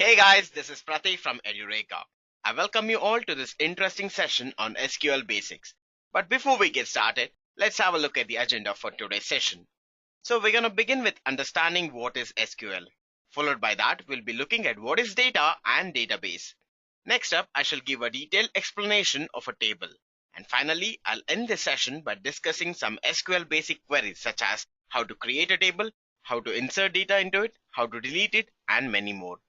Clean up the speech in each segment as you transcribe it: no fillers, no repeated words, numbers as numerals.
Hey guys, this is Pratik from Edureka. I welcome you all to this interesting session on SQL Basics. But before we get started, let's have a look at the agenda for today's session. So we're going to begin with understanding what is SQL. Followed by that, we'll be looking at what is data and database. Next up, I shall give a detailed explanation of a table. And finally, I'll end this session by discussing some SQL basic queries such as how to create a table, how to insert data into it, how to delete it, and many more.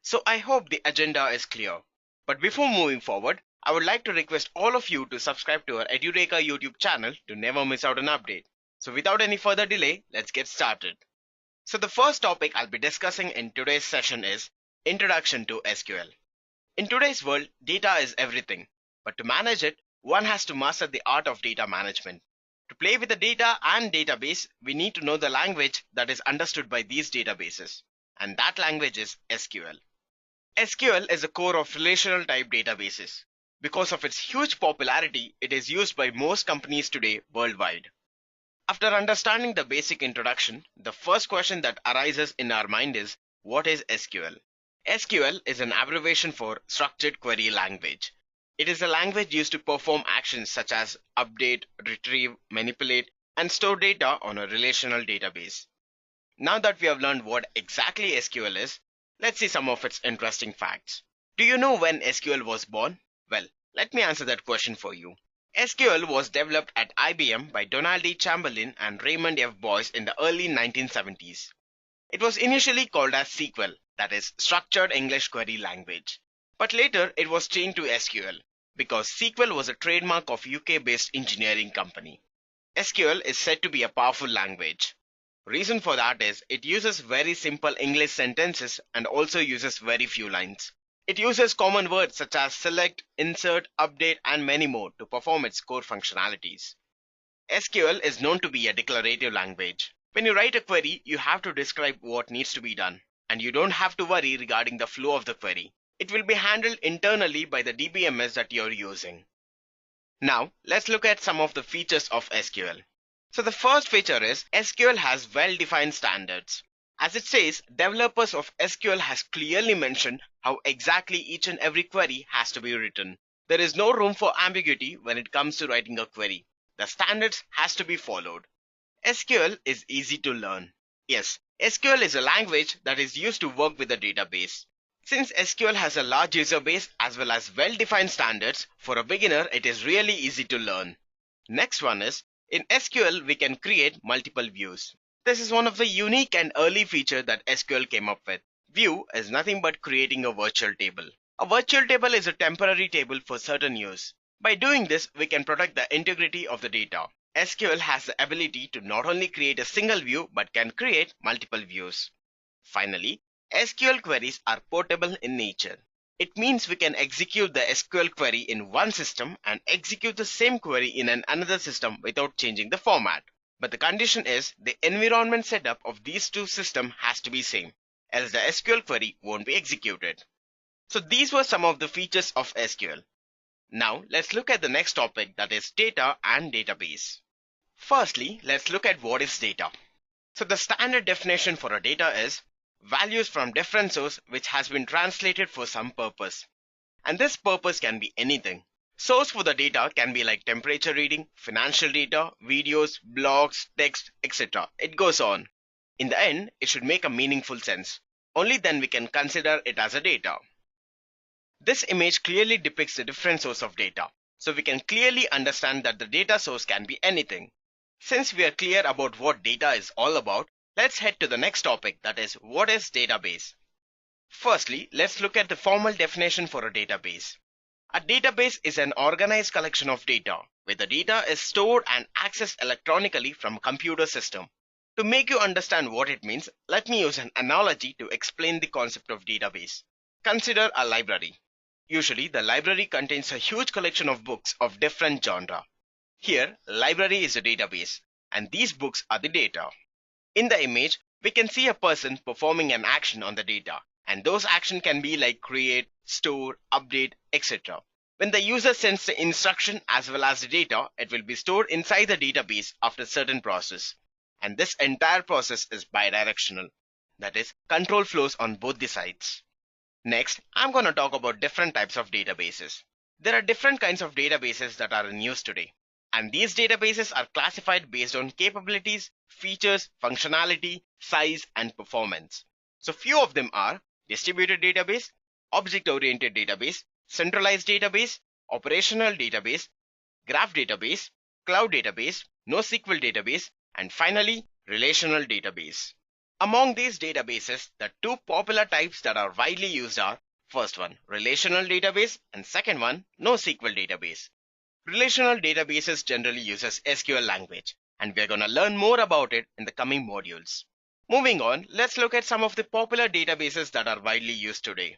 So I hope the agenda is clear. But before moving forward, I would like to request all of you to subscribe to our Edureka YouTube channel to never miss out an update. So without any further delay, let's get started. So the first topic I'll be discussing in today's session is Introduction to SQL. In today's world, data is everything. But to manage it, one has to master the art of data management. To play with the data and database, we need to know the language that is understood by these databases. And that language is SQL. SQL is the core of relational type databases. Because of its huge popularity, it is used by most companies today worldwide. After understanding the basic introduction, the first question that arises in our mind is, what is SQL? SQL is an abbreviation for Structured Query Language. It is a language used to perform actions such as update, retrieve, manipulate, and store data on a relational database. Now that we have learned what exactly SQL is, let's see some of its interesting facts. Do you know when SQL was born? Well, let me answer that question for you. SQL was developed at IBM by Donald D. Chamberlain and Raymond F. Boyce in the early 1970s. It was initially called as SQL, that is, Structured English Query Language. But later it was changed to SQL because SQL was a trademark of UK-based engineering company. SQL is said to be a powerful language. Reason for that is it uses very simple English sentences and also uses very few lines. It uses common words such as select, insert, update, and many more to perform its core functionalities. SQL is known to be a declarative language. When you write a query, you have to describe what needs to be done, and you don't have to worry regarding the flow of the query. It will be handled internally by the DBMS that you're using. Now, let's look at some of the features of SQL. So the first feature is SQL has well-defined standards. As it says, developers of SQL has clearly mentioned how exactly each and every query has to be written. There is no room for ambiguity when it comes to writing a query. The standards has to be followed. SQL is easy to learn. Yes, SQL is a language that is used to work with a database. Since SQL has a large user base as well as well-defined standards, for a beginner it is really easy to learn. Next one is, in SQL, we can create multiple views. This is one of the unique and early features that SQL came up with. View is nothing but creating a virtual table. A virtual table is a temporary table for certain use. By doing this, we can protect the integrity of the data. SQL has the ability to not only create a single view but can create multiple views. Finally, SQL queries are portable in nature. It means we can execute the SQL query in one system and execute the same query in another system without changing the format. But the condition is the environment setup of these two systems has to be same, else the SQL query won't be executed. So these were some of the features of SQL. Now let's look at the next topic, that is data and database. Firstly, let's look at what is data. So the standard definition for a data is values from different source which has been translated for some purpose. And this purpose can be anything. Source for the data can be like temperature reading, financial data, videos, blogs, text, etc. It goes on. In the end, it should make a meaningful sense. Only then we can consider it as a data. This image clearly depicts the different source of data. So we can clearly understand that the data source can be anything. Since we are clear about what data is all about, let's head to the next topic, that is, what is database? Firstly, let's look at the formal definition for a database. A database is an organized collection of data, where the data is stored and accessed electronically from a computer system. To make you understand what it means, let me use an analogy to explain the concept of database. Consider a library. Usually, the library contains a huge collection of books of different genre. Here, library is a database, and these books are the data. In the image, we can see a person performing an action on the data, and those actions can be like create, store, update, etc. When the user sends the instruction as well as the data, it will be stored inside the database after a certain process. And this entire process is bidirectional. That is, control flows on both the sides. Next, I'm going to talk about different types of databases. There are different kinds of databases that are in use today, and these databases are classified based on capabilities, features, functionality, size, and performance. So few of them are distributed database, object-oriented database, centralized database, operational database, graph database, cloud database, NoSQL database, and finally, relational database. Among these databases, the two popular types that are widely used are first one, relational database, and second one, NoSQL database. Relational databases generally uses SQL language, and we're going to learn more about it in the coming modules. Moving on, let's look at some of the popular databases that are widely used today.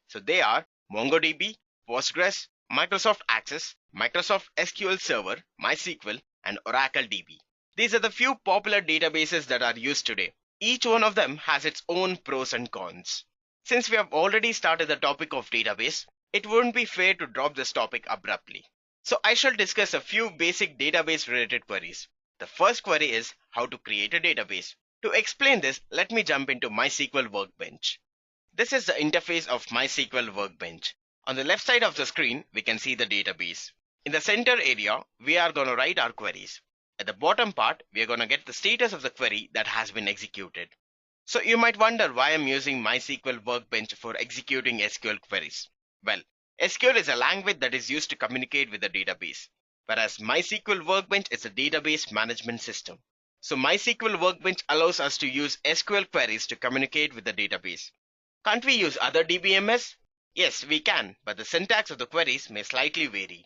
So they are MongoDB, Postgres, Microsoft Access, Microsoft SQL Server, MySQL, and Oracle DB. These are the few popular databases that are used today. Each one of them has its own pros and cons. Since we have already started the topic of database, it wouldn't be fair to drop this topic abruptly. So I shall discuss a few basic database related queries. The first query is how to create a database. To explain this, let me jump into MySQL Workbench. This is the interface of MySQL Workbench. On the left side of the screen, we can see the database. In the center area, we are going to write our queries. At the bottom part, we are going to get the status of the query that has been executed. So you might wonder why I'm using MySQL Workbench for executing SQL queries. Well, SQL is a language that is used to communicate with the database, whereas MySQL Workbench is a database management system. So MySQL Workbench allows us to use SQL queries to communicate with the database. Can't we use other DBMS? Yes, we can, but the syntax of the queries may slightly vary.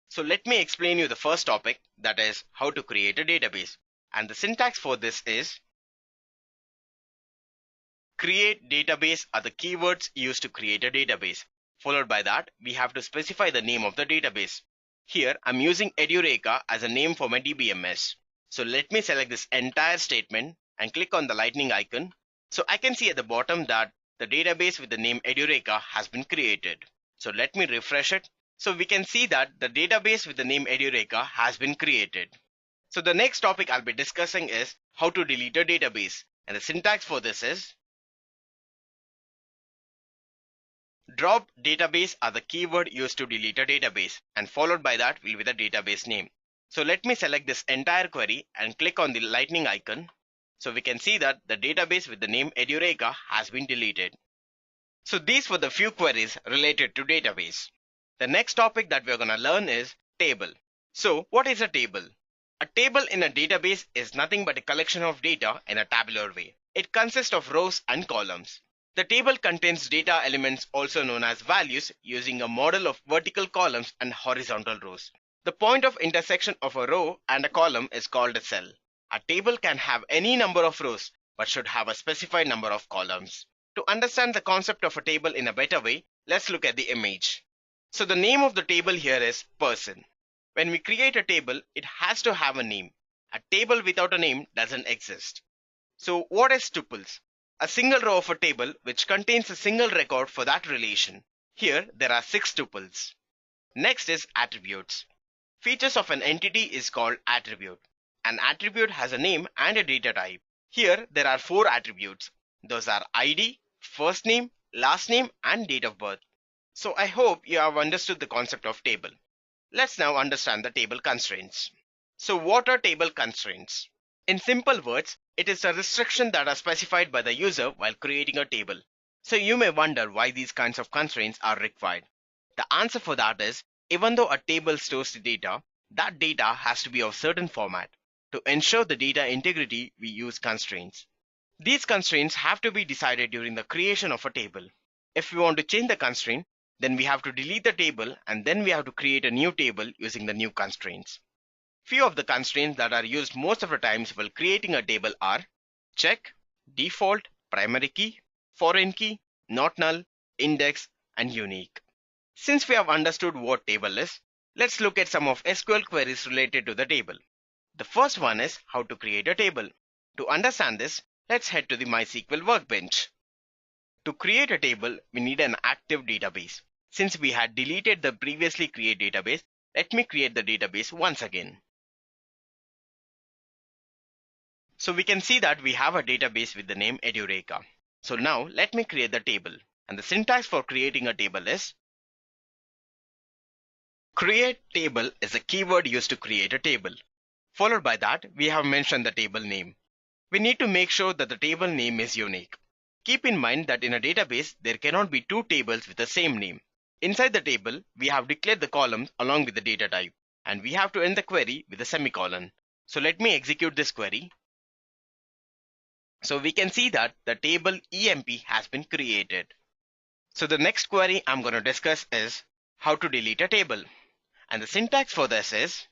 So let me explain you the first topic, that is how to create a database. And the syntax for this is create database are the keywords used to create a database. Followed by that, we have to specify the name of the database. Here, I'm using Edureka as a name for my DBMS. So let me select this entire statement and click on the lightning icon. So I can see at the bottom that the database with the name Edureka has been created. So let me refresh it. So we can see that the database with the name Edureka has been created. So the next topic I'll be discussing is how to delete a database. And the syntax for this is drop database are the keyword used to delete a database, and followed by that will be the database name. So let me select this entire query and click on the lightning icon. So we can see that the database with the name Edureka has been deleted. So these were the few queries related to database. The next topic that we're going to learn is table. So what is a table? A table in a database is nothing but a collection of data in a tabular way. It consists of rows and columns. The table contains data elements also known as values using a model of vertical columns and horizontal rows. The point of intersection of a row and a column is called a cell. A table can have any number of rows but should have a specified number of columns. To understand the concept of a table in a better way, let's look at the image. So the name of the table here is person. When we create a table, it has to have a name. A table without a name doesn't exist. So what is tuples? A single row of a table which contains a single record for that relation. Here there are 6 tuples. Next is attributes. Features of an entity is called attribute. An attribute has a name and a data type. Here there are 4 attributes. Those are ID, first name, last name, and date of birth. So I hope you have understood the concept of table. Let's now understand the table constraints. So what are table constraints? In simple words, it is a restriction that are specified by the user while creating a table. So you may wonder why these kinds of constraints are required. The answer for that is, even though a table stores the data, that data has to be of certain format. To ensure the data integrity, we use constraints. These constraints have to be decided during the creation of a table. If we want to change the constraint, then we have to delete the table and then we have to create a new table using the new constraints. Few of the constraints that are used most of the times while creating a table are check, default, primary key, foreign key, not null, index, and unique. Since we have understood what table is, let's look at some of SQL queries related to the table. The first one is how to create a table. To understand this, let's head to the MySQL Workbench. To create a table, we need an active database. Since we had deleted the previously created database, let me create the database once again. So we can see that we have a database with the name Edureka. So now let me create the table. And the syntax for creating a table is create table is a keyword used to create a table. Followed by that, we have mentioned the table name. We need to make sure that the table name is unique. Keep in mind that in a database, there cannot be two tables with the same name. Inside the table, we have declared the columns along with the data type, and we have to end the query with a semicolon. So let me execute this query. So we can see that the table EMP has been created. So the next query I'm going to discuss is how to delete a table. And the syntax for this is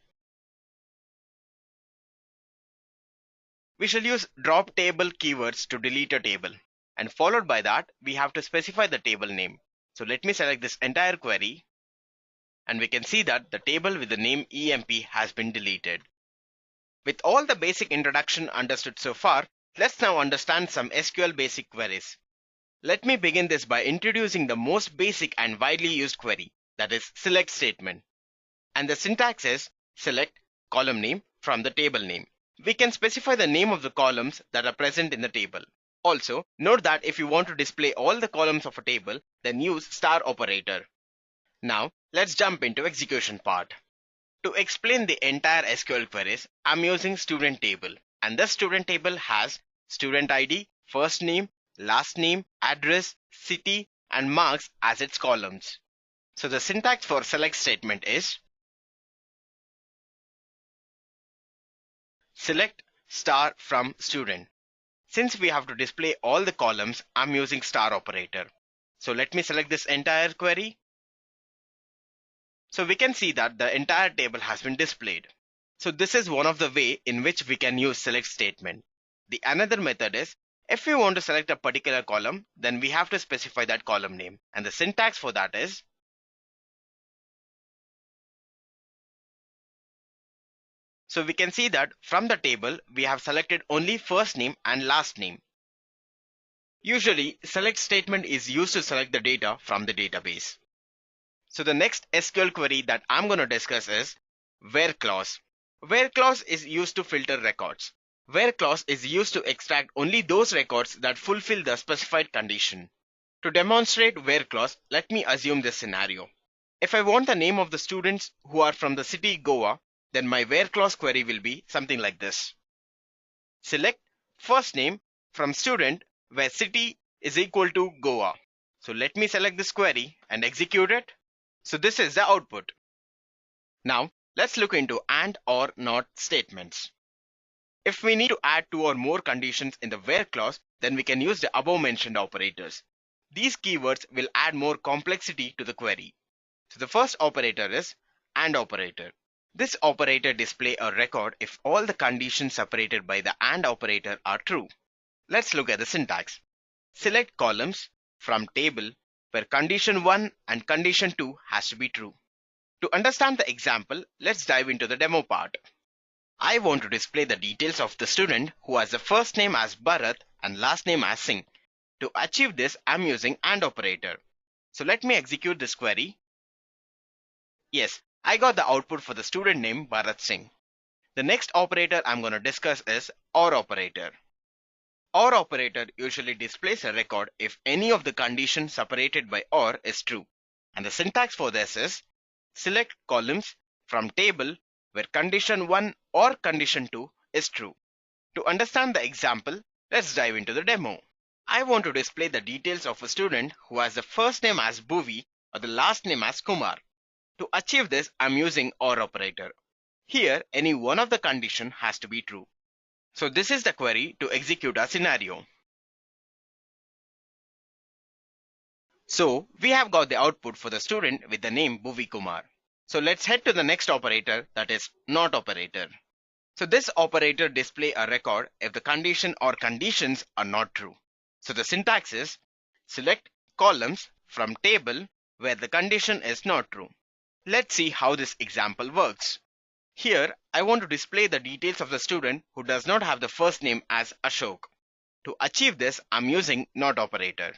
we shall use drop table keywords to delete a table. And followed by that, we have to specify the table name. So let me select this entire query. And we can see that the table with the name EMP has been deleted. With all the basic introduction understood so far, let's now understand some SQL basic queries. Let me begin this by introducing the most basic and widely used query, that is select statement. And the syntax is select column name from the table name. We can specify the name of the columns that are present in the table. Also, note that if you want to display all the columns of a table, then use star operator. Now, let's jump into execution part. To explain the entire SQL queries, I'm using student table. And this student table has student ID, first name, last name, address, city, and marks as its columns. So the syntax for select statement is select star from student. Since we have to display all the columns, I'm using star operator. So let me select this entire query. So we can see that the entire table has been displayed. So this is one of the way in which we can use select statement. The another method is if we want to select a particular column, then we have to specify that column name. And the syntax for that is so we can see that from the table, we have selected only first name and last name. Usually, select statement is used to select the data from the database. So the next SQL query that I'm going to discuss is where clause. Where clause is used to filter records. Where clause is used to extract only those records that fulfill the specified condition. To demonstrate where clause, let me assume this scenario. If I want the name of the students who are from the city Goa, then my where clause query will be something like this. Select first name from student where city is equal to Goa. So let me select this query and execute it. So this is the output. Now let's look into and or not statements. If we need to add two or more conditions in the where clause, then we can use the above mentioned operators. These keywords will add more complexity to the query. So the first operator is AND operator. This operator displays a record if all the conditions separated by the AND operator are true. Let's look at the syntax. Select columns from table where condition 1 and condition 2 has to be true. To understand the example, let's dive into the demo part. I want to display the details of the student who has the first name as Bharat and last name as Singh. To achieve this, I'm using AND operator. So let me execute this query. Yes, I got the output for the student name Bharat Singh. The next operator I'm going to discuss is OR operator. OR operator usually displays a record if any of the conditions separated by OR is true. And the syntax for this is select columns from table where condition 1 or condition 2 is true. To understand the example, let's dive into the demo. I want to display the details of a student who has the first name as Bhuvi or the last name as Kumar. To achieve this, I'm using OR operator. Here, any one of the condition has to be true. So this is the query to execute a scenario. So we have got the output for the student with the name Bhuvi Kumar. So let's head to the next operator, that is NOT operator. So this operator displays a record if the condition or conditions are not true. So the syntax is select columns from table where the condition is not true. Let's see how this example works. Here, I want to display the details of the student who does not have the first name as Ashok. To achieve this, I'm using NOT operator.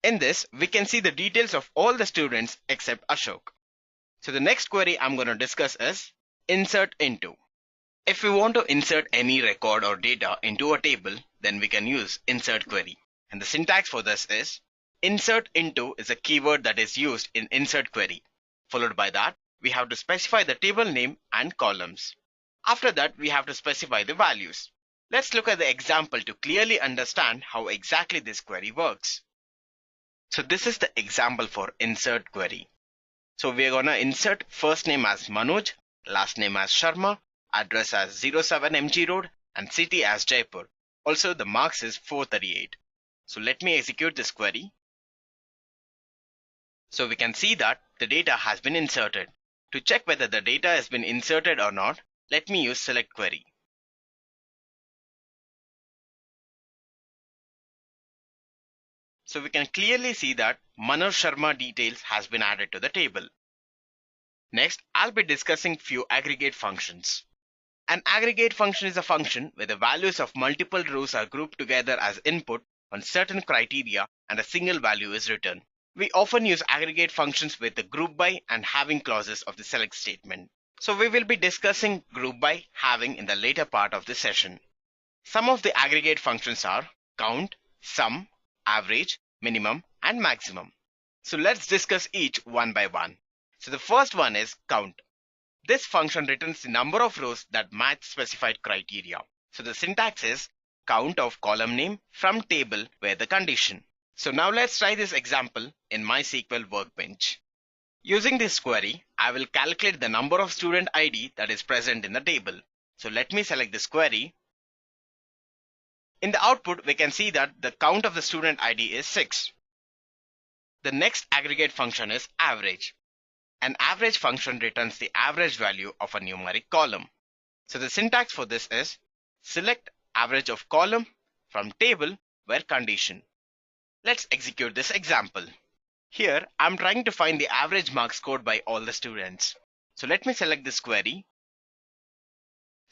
In this, we can see the details of all the students except Ashok. So the next query I'm going to discuss is insert into. If we want to insert any record or data into a table, then we can use insert query. And the syntax for this is insert into is a keyword that is used in insert query. Followed by that, we have to specify the table name and columns. After that, we have to specify the values. Let's look at the example to clearly understand how exactly this query works. So this is the example for insert query. So we're gonna insert first name as Manoj, last name as Sharma, address as 07 MG Road, and city as Jaipur. Also the marks is 438. So let me execute this query. So we can see that the data has been inserted. To check whether the data has been inserted or not, let me use select query. So we can clearly see that Manoj Sharma details has been added to the table. Next, I'll be discussing few aggregate functions. An aggregate function is a function where the values of multiple rows are grouped together as input on certain criteria and a single value is returned. We often use aggregate functions with the group by and having clauses of the select statement. So we will be discussing group by having in the later part of the session. Some of the aggregate functions are count, sum, average, minimum, and maximum. So let's discuss each one by one. So the first one is count. This function returns the number of rows that match specified criteria. So the syntax is count of column name from table where the condition. So now let's try this example in MySQL workbench. Using this query, I will calculate the number of student ID that is present in the table. So let me select this query. In the output, we can see that the count of the student ID is 6. The next aggregate function is average. An average function returns the average value of a numeric column. So the syntax for this is select average of column from table where condition. Let's execute this example. Here, I'm trying to find the average marks scored by all the students. So let me select this query.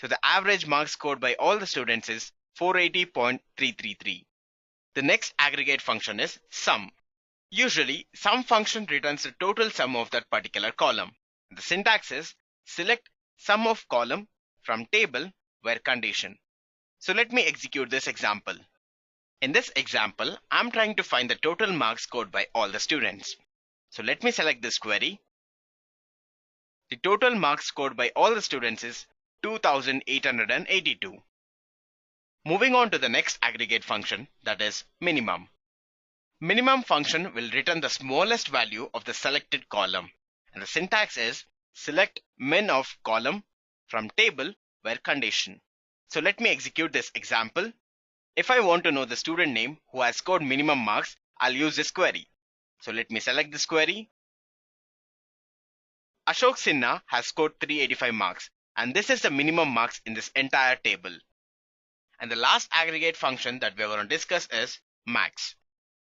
So the average marks scored by all the students is 480.333. The next aggregate function is sum. Usually, sum function returns the total sum of that particular column. The syntax is select sum of column from table where condition. So let me execute this example. In this example, I'm trying to find the total marks scored by all the students. So let me select this query. The total marks scored by all the students is 2882. Moving on to the next aggregate function, that is minimum. Minimum function will return the smallest value of the selected column, and the syntax is select min of column from table where condition. So let me execute this example. If I want to know the student name who has scored minimum marks, I'll use this query. So let me select this query. Ashok Sinha has scored 385 marks, and this is the minimum marks in this entire table. And the last aggregate function that we're going to discuss is max.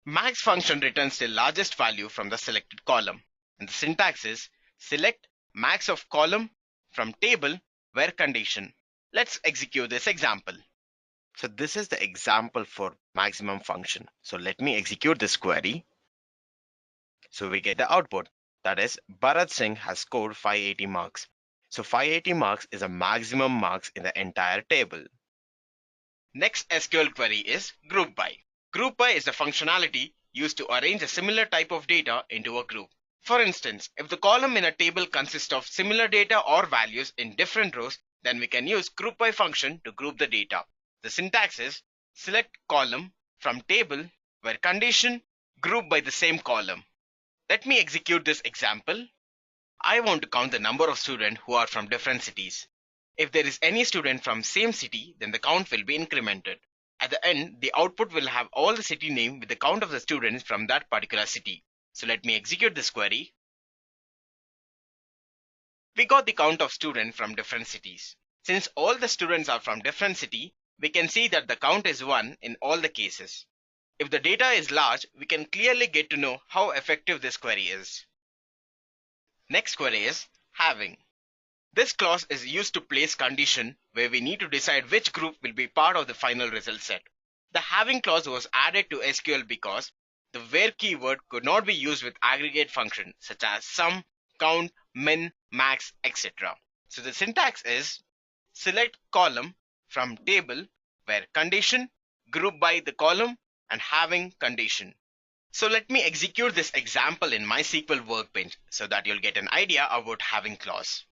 Max function returns the largest value from the selected column, and the syntax is select max of column from table where condition. Let's execute this example. So this is the example for maximum function. So let me execute this query. So we get the output, that is Bharat Singh has scored 580 marks. So 580 marks is a maximum marks in the entire table. Next SQL query is group by. Group by is the functionality used to arrange a similar type of data into a group. For instance, if the column in a table consists of similar data or values in different rows, then we can use group by function to group the data. The syntax is select column from table where condition group by the same column. Let me execute this example. I want to count the number of students who are from different cities. If there is any student from same city, then the count will be incremented. At the end, the output will have all the city name with the count of the students from that particular city. So let me execute this query. We got the count of students from different cities. Since all the students are from different city, we can see that the count is 1 in all the cases. If the data is large, we can clearly get to know how effective this query is. Next query is having. This clause is used to place condition where we need to decide which group will be part of the final result set. The having clause was added to SQL because the where keyword could not be used with aggregate functions such as sum, count, min, max, etc. So the syntax is select column from table where condition group by the column and having condition. So let me execute this example in my SQL workbench so that you'll get an idea about having clause.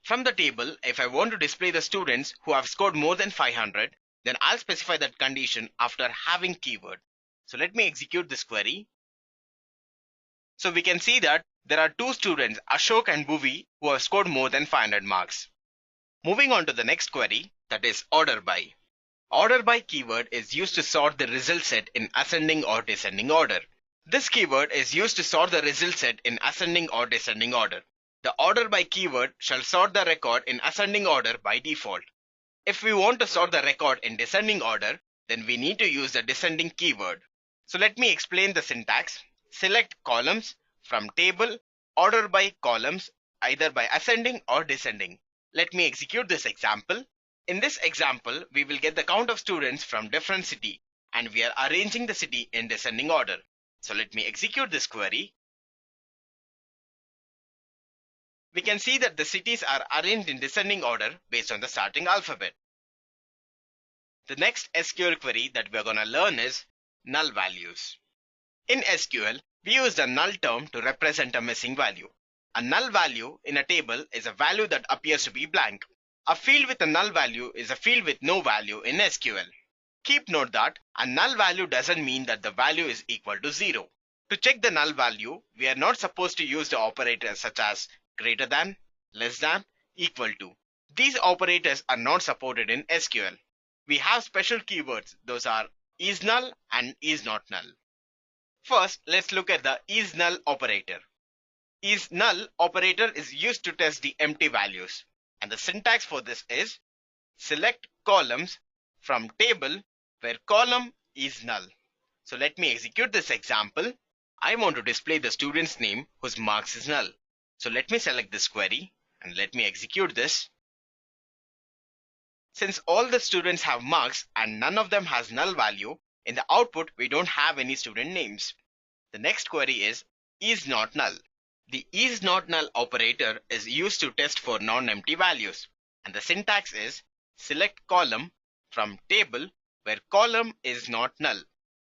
From the table, if I want to display the students who have scored more than 500, then I'll specify that condition after having keyword. So let me execute this query. So we can see that there are two students, Ashok and Bhuvi, who have scored more than 500 marks. Moving on to the next query, that is order by. Order by keyword is used to sort the result set in ascending or descending order. This keyword is used to sort the result set in ascending or descending order. The order by keyword shall sort the record in ascending order by default. If we want to sort the record in descending order, then we need to use the descending keyword. So let me explain the syntax. Select columns from table, order by columns, either by ascending or descending. Let me execute this example. In this example, we will get the count of students from different city and we are arranging the city in descending order. So let me execute this query. We can see that the cities are arranged in descending order based on the starting alphabet. The next SQL query that we are going to learn is null values. In SQL, we use the null term to represent a missing value. A null value in a table is a value that appears to be blank. A field with a null value is a field with no value in SQL. Keep note that a null value doesn't mean that the value is equal to 0. To check the null value, we are not supposed to use the operators such as greater than, less than, equal to. These operators are not supported in SQL. We have special keywords. Those are is null and is not null. First, let's look at the is null operator. Is null operator is used to test the empty values. And the syntax for this is select columns from table where column is null. So let me execute this example. I want to display the student's name whose marks is null. So let me select this query and let me execute this. Since all the students have marks and none of them has null value, in the output we don't have any student names. The next query is not null. The is not null operator is used to test for non-empty values, and the syntax is select column from table where column is not null.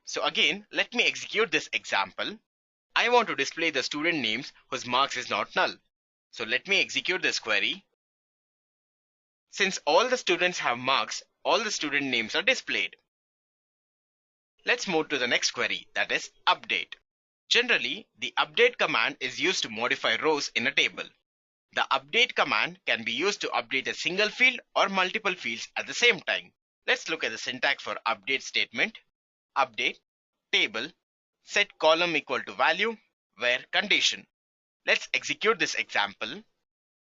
So again, let me execute this example. I want to display the student names whose marks is not null. So let me execute this query. Since all the students have marks, all the student names are displayed. Let's move to the next query, that is update. Generally, the update command is used to modify rows in a table. The update command can be used to update a single field or multiple fields at the same time. Let's look at the syntax for update statement. Update, table, set column equal to value, where condition. Let's execute this example.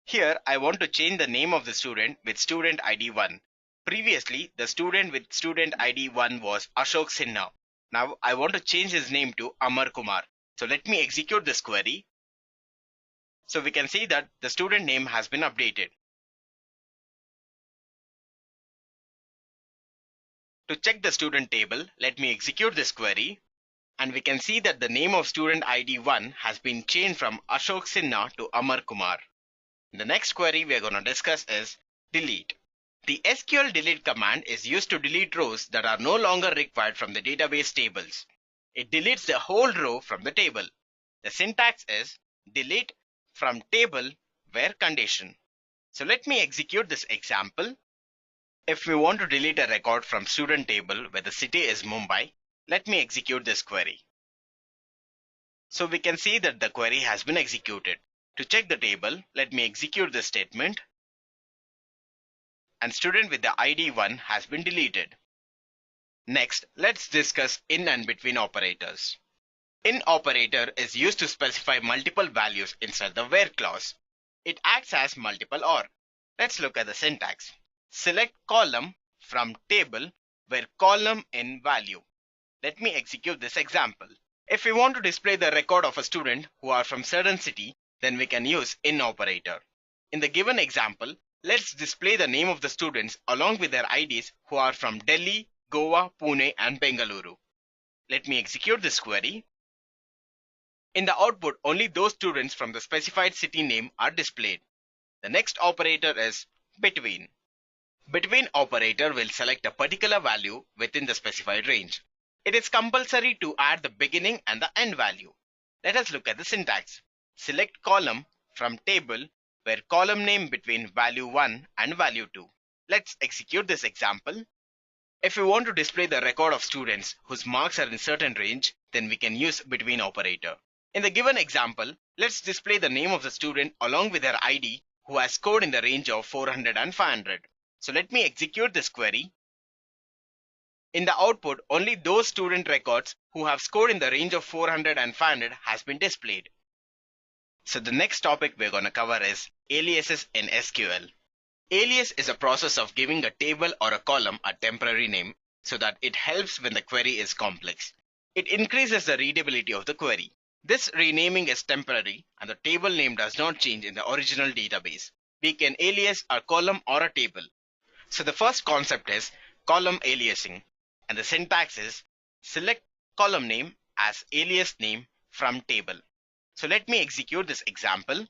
Here, I want to change the name of the student with student ID 1. Previously, the student with student ID 1 was Ashok Sinha. Now I want to change his name to Amar Kumar. So let me execute this query. So we can see that the student name has been updated. To check the student table, let me execute this query. And we can see that the name of student ID 1 has been changed from Ashok Sinha to Amar Kumar. The next query we are going to discuss is delete. The SQL delete command is used to delete rows that are no longer required from the database tables. It deletes the whole row from the table. The syntax is delete from table where condition. So let me execute this example. If we want to delete a record from student table where the city is Mumbai, let me execute this query. So we can see that the query has been executed. To check the table, let me execute this statement. And student with the ID 1 has been deleted. Next, let's discuss in and between operators. In operator is used to specify multiple values inside the where clause. It acts as multiple or. Let's look at the syntax. Select column from table where column in value. Let me execute this example. If we want to display the record of a student who are from certain city, then we can use in operator. In the given example, let's display the name of the students along with their IDs who are from Delhi, Goa, Pune and Bengaluru. Let me execute this query. In the output, only those students from the specified city name are displayed. The next operator is between. Between operator will select a particular value within the specified range. It is compulsory to add the beginning and the end value. Let us look at the syntax. Select column from table where column name between value 1 and value 2. Let's execute this example. If we want to display the record of students whose marks are in certain range, then we can use between operator. In the given example, let's display the name of the student along with their ID who has scored in the range of 400 and 500. So let me execute this query. In the output, only those student records who have scored in the range of 400 and 500 has been displayed. So the next topic we're going to cover is aliases in SQL. Alias is a process of giving a table or a column a temporary name so that it helps when the query is complex. It increases the readability of the query. This renaming is temporary and the table name does not change in the original database. We can alias a column or a table. So the first concept is column aliasing, and the syntax is select column name as alias name from table. So let me execute this example.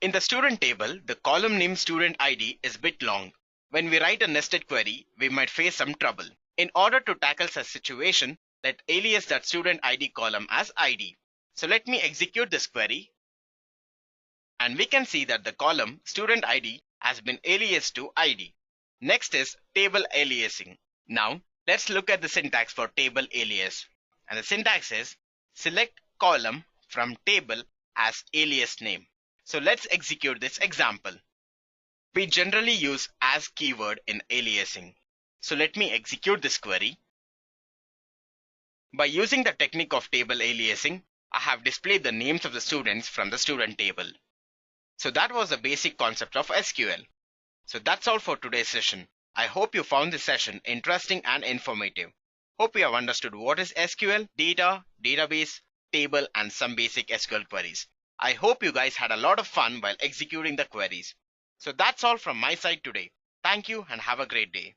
In the student table, the column name student ID is a bit long. When we write a nested query, we might face some trouble. In order to tackle such situation, let alias that student ID column as ID. So let me execute this query. And we can see that the column student ID has been aliased to ID. Next is table aliasing. Now let's look at the syntax for table alias. And the syntax is select column from table as alias name. So let's execute this example. We generally use as keyword in aliasing. So let me execute this query. By using the technique of table aliasing, I have displayed the names of the students from the student table. So that was the basic concept of SQL. So that's all for today's session. I hope you found this session interesting and informative. Hope you have understood what is SQL, data, database, table, and some basic SQL queries. I hope you guys had a lot of fun while executing the queries. So that's all from my side today. Thank you and have a great day.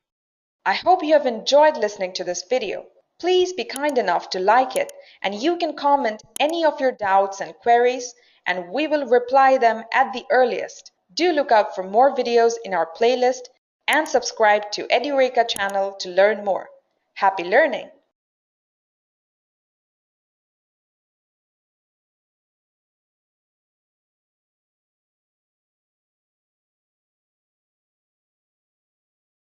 I hope you have enjoyed listening to this video. Please be kind enough to like it, and you can comment any of your doubts and queries, and we will reply them at the earliest. Do look out for more videos in our playlist and subscribe to Edureka channel to learn more. Happy learning!